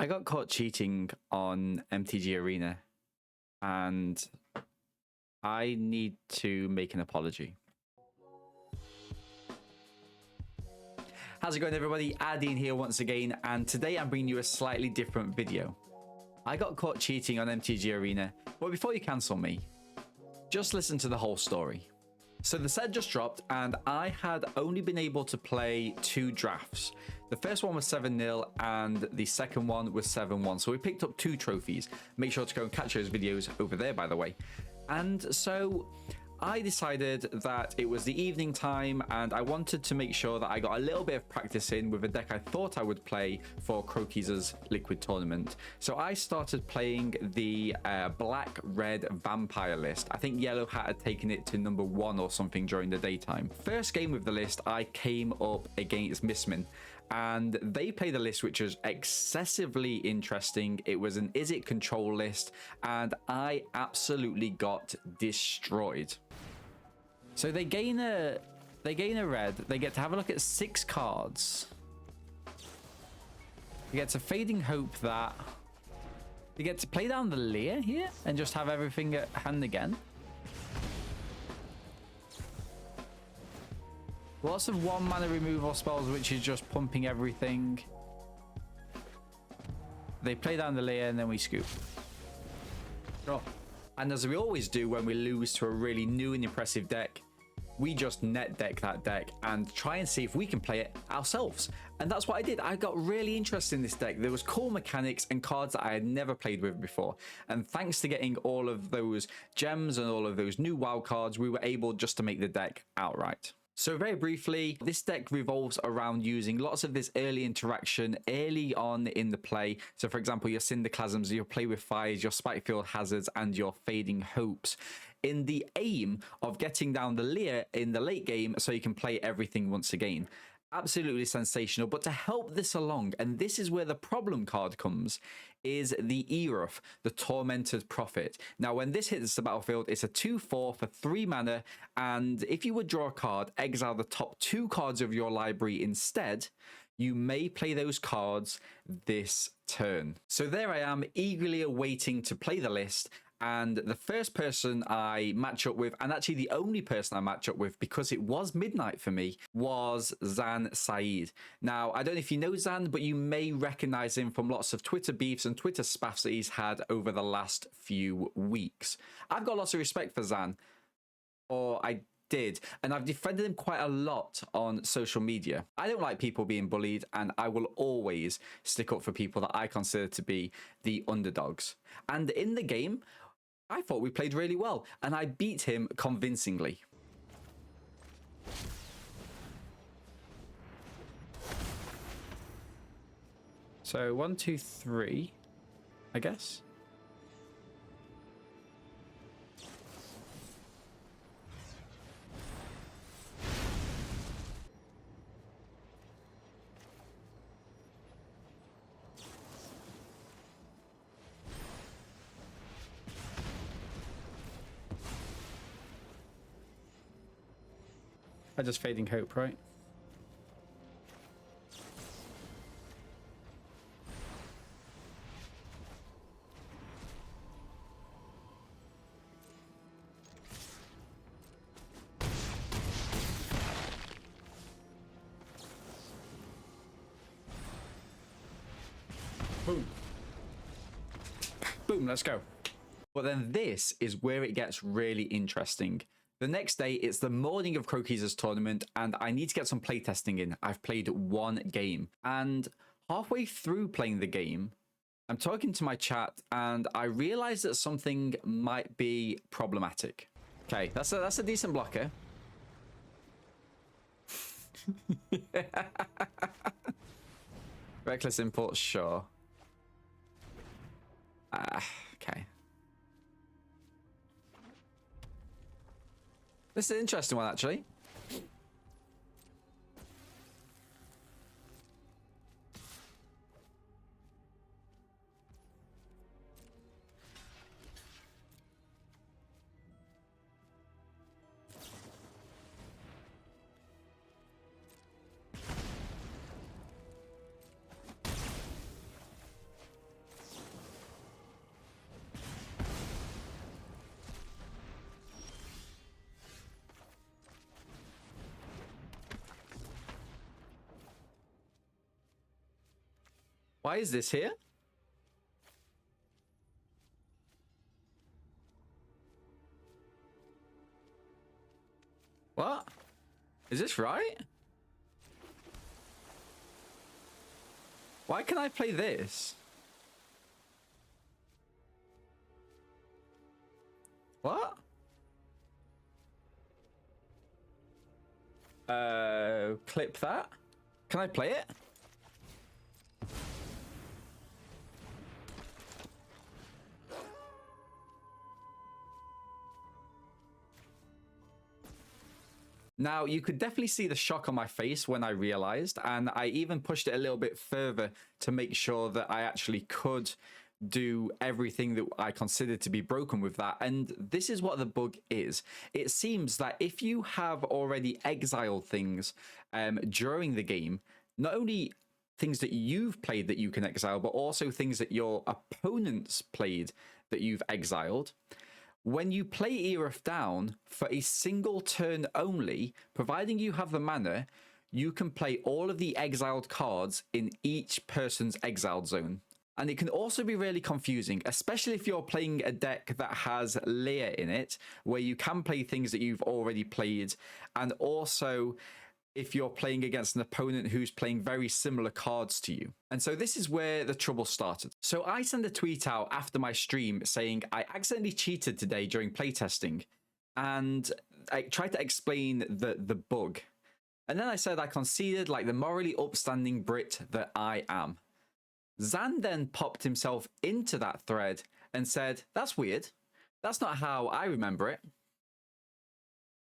I got caught cheating on MTG Arena, and I need to make an apology. How's it going, everybody? Adine here once again, and today I'm bringing you a slightly different video. I got caught cheating on MTG Arena, but before you cancel me, just listen to the whole story. So the set just dropped, and I had only been able to play 2 drafts. The first one was 7-0, and the second one was 7-1. So we picked up 2 trophies. Make sure to go and catch those videos over there, by the way. And so I decided that it was the evening time, and I wanted to make sure that I got a little bit of practice in with a deck I thought I would play for Crokeys' Liquid Tournament. So I started playing the black-red vampire list. I think Yellow Hat had taken it to number 1 or something during the daytime. First game with the list, I came up against Missmin, and they played a list which was excessively interesting. It was an Is It control list, and I absolutely got destroyed. So they gain a red. They get to have a look at 6 cards. They get to Fading Hope that. They get to play down the Leer here and just have everything at hand again. Lots of 1 mana removal spells, which is just pumping everything. They play down the Leer and then we scoop. Oh. And as we always do when we lose to a really new and impressive deck, we just net deck that deck and try and see if we can play it ourselves. And that's what I did. I got really interested in this deck. There was cool mechanics and cards that I had never played with before. And thanks to getting all of those gems and all of those new wild cards, we were able just to make the deck outright. So very briefly, this deck revolves around using lots of this early interaction early on in the play. So for example, your Cinderclasms, your Play with Fires, your Spikefield Hazards, and your Fading Hopes, in the aim of getting down the Leer in the late game so you can play everything once again. Absolutely sensational. But to help this along, and this is where the problem card comes, is the Eruff, the Tormented Prophet. Now, when this hits the battlefield, it's a 2/4 for 3 mana, and if you would draw a card, exile the top 2 cards of your library instead, you may play those cards this turn. So there I am, eagerly awaiting to play the list. And the first person I match up with, and actually the only person I match up with because it was midnight for me, was Zan Syed. Now, I don't know if you know Zan, but you may recognize him from lots of Twitter beefs and Twitter spaffs that he's had over the last few weeks. I've got lots of respect for Zan, or I did, and I've defended him quite a lot on social media. I don't like people being bullied, and I will always stick up for people that I consider to be the underdogs. And in the game, I thought we played really well, and I beat him convincingly. So 1, 2, 3, I guess. I just Fading Hope, right? Boom. Boom, let's go. But then this is where it gets really interesting. The next day, it's the morning of Crokeys' tournament, and I need to get some playtesting in. I've played 1 game, and halfway through playing the game, I'm talking to my chat, and I realize that something might be problematic. Okay, that's a decent blocker. Reckless Impulse, sure. Okay. This is an interesting one, actually. Why is this here? What? Is this right? Why can I play this? What? Clip that. Can I play it? Now, you could definitely see the shock on my face when I realized, and I even pushed it a little bit further to make sure that I actually could do everything that I considered to be broken with that. And this is what the bug is. It seems that if you have already exiled things during the game, not only things that you've played that you can exile, but also things that your opponents played that you've exiled, when you play Erith down for a single turn only, providing you have the mana, you can play all of the exiled cards in each person's exiled zone. And it can also be really confusing, especially if you're playing a deck that has Leia in it, where you can play things that you've already played, and also if you're playing against an opponent who's playing very similar cards to you. And so this is where the trouble started. So I sent a tweet out after my stream saying I accidentally cheated today during playtesting, and I tried to explain the bug. And then I said I conceded like the morally upstanding Brit that I am. Zan then popped himself into that thread and said, that's weird. That's not how I remember it.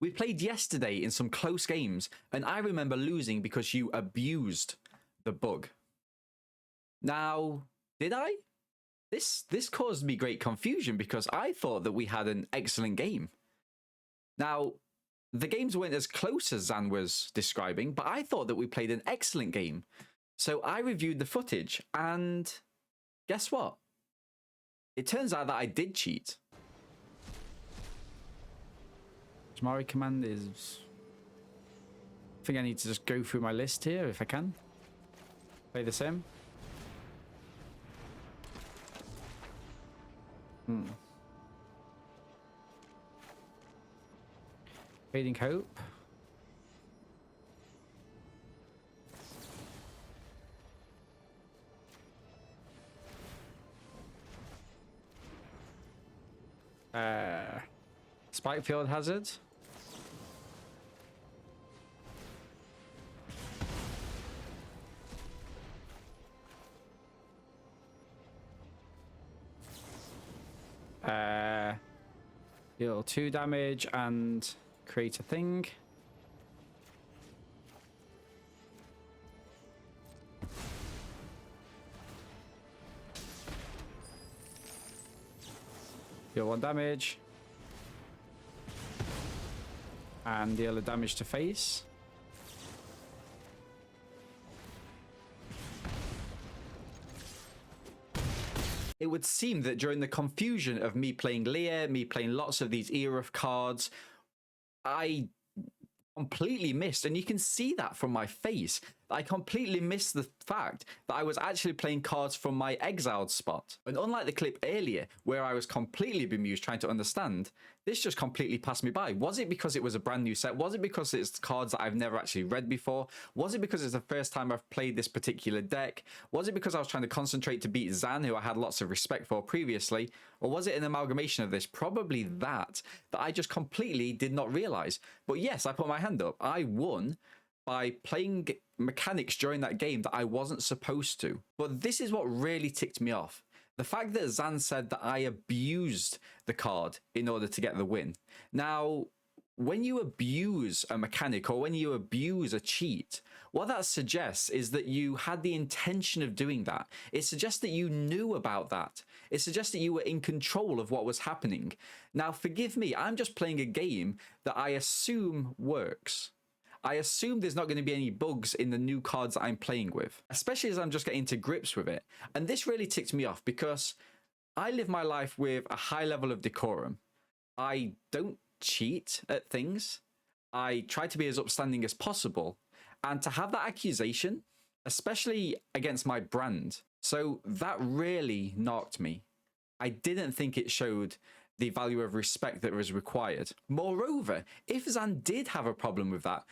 We played yesterday in some close games, and I remember losing because you abused the bug. Now, did I? This caused me great confusion because I thought that we had an excellent game. Now, the games weren't as close as Zan was describing, but I thought that we played an excellent game. So I reviewed the footage, and guess what? It turns out that I did cheat. My command is... I think I need to just go through my list here if I can. Play the same. Fading Hope. Spikefield Hazard. Deal 2 damage and create a thing. Deal 1 damage. And deal the damage to face. It would seem that during the confusion of me playing Leia, me playing lots of these Erith cards, I completely missed, and you can see that from my face, I completely missed the fact that I was actually playing cards from my exiled spot. And unlike the clip earlier, where I was completely bemused trying to understand, this just completely passed me by. Was it because it was a brand new set? Was it because it's cards that I've never actually read before? Was it because it's the first time I've played this particular deck? Was it because I was trying to concentrate to beat Zan, who I had lots of respect for previously? Or was it an amalgamation of this? Probably that I just completely did not realize. But yes, I put my hand up. I won by playing mechanics during that game that I wasn't supposed to. But this is what really ticked me off. The fact that Zan said that I abused the card in order to get the win. Now, when you abuse a mechanic or when you abuse a cheat, what that suggests is that you had the intention of doing that. It suggests that you knew about that. It suggests that you were in control of what was happening. Now, forgive me, I'm just playing a game that I assume works. I assume there's not going to be any bugs in the new cards that I'm playing with, especially as I'm just getting to grips with it. And this really ticked me off because I live my life with a high level of decorum. I don't cheat at things. I try to be as upstanding as possible. And to have that accusation especially against my brand. So that really knocked me. I didn't think it showed the value of respect that was required. Moreover, if Zan did have a problem with that,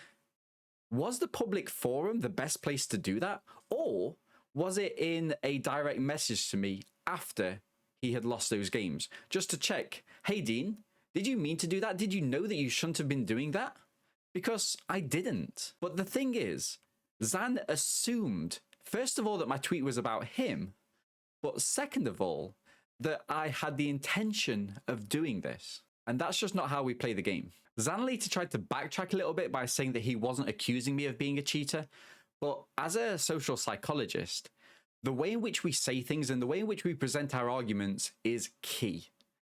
was the public forum the best place to do that? Or was it in a direct message to me after he had lost those games? Just to check, hey Dean, did you mean to do that? Did you know that you shouldn't have been doing that? Because I didn't. But the thing is, Zan assumed, first of all, that my tweet was about him, but second of all, that I had the intention of doing this. And that's just not how we play the game. Zan later tried to backtrack a little bit by saying that he wasn't accusing me of being a cheater, but as a social psychologist, the way in which we say things and the way in which we present our arguments is key.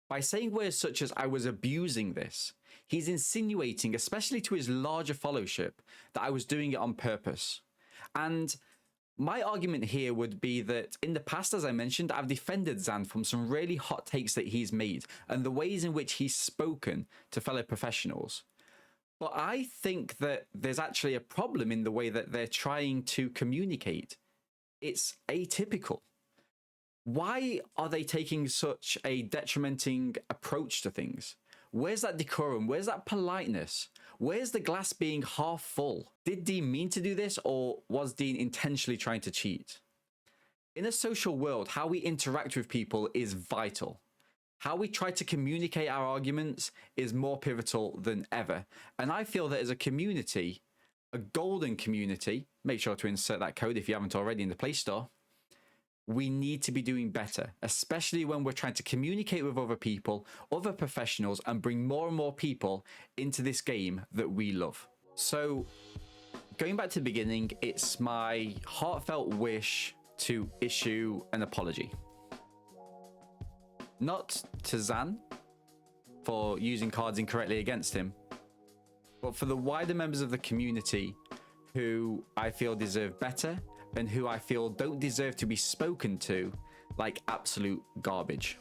By saying words such as "I was abusing this," he's insinuating, especially to his larger followership, that I was doing it on purpose. And my argument here would be that in the past, as I mentioned, I've defended Zan from some really hot takes that he's made and the ways in which he's spoken to fellow professionals. But I think that there's actually a problem in the way that they're trying to communicate. It's atypical. Why are they taking such a detrimenting approach to things? Where's that decorum? Where's that politeness? Where's the glass being half full? Did Dean mean to do this, or was Dean intentionally trying to cheat? In a social world, how we interact with people is vital. How we try to communicate our arguments is more pivotal than ever. And I feel that as a community, a golden community, make sure to insert that code if you haven't already in the Play Store, we need to be doing better, especially when we're trying to communicate with other people, other professionals, and bring more and more people into this game that we love. So, going back to the beginning, it's my heartfelt wish to issue an apology. Not to Zan for using cards incorrectly against him, but for the wider members of the community who I feel deserve better and who I feel don't deserve to be spoken to like absolute garbage.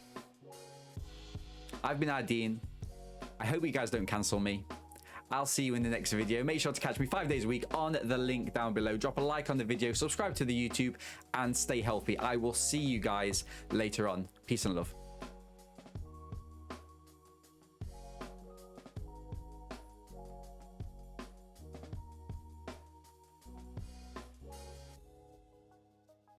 I've been Dean. I hope you guys don't cancel me. I'll see you in the next video. Make sure to catch me 5 days a week on the link down below. Drop a like on the video, subscribe to the YouTube, and stay healthy. I will see you guys later on. Peace and love.